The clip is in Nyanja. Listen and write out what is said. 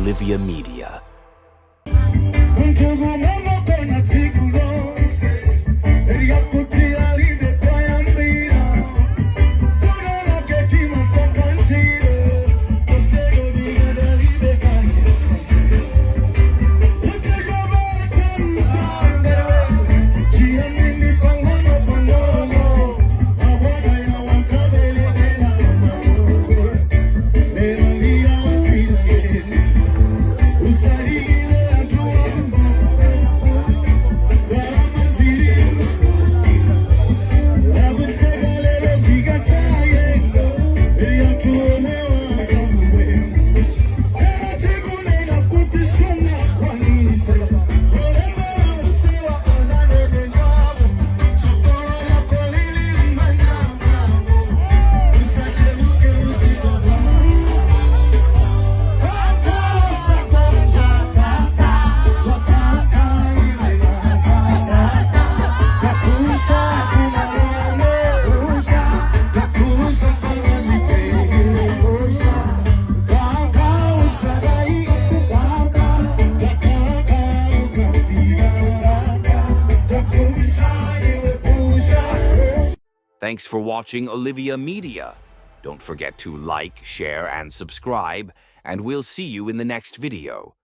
Olivia Media. Thanks for watching Olivia Media. Don't forget to like, share, and subscribe, and we'll see you in the next video.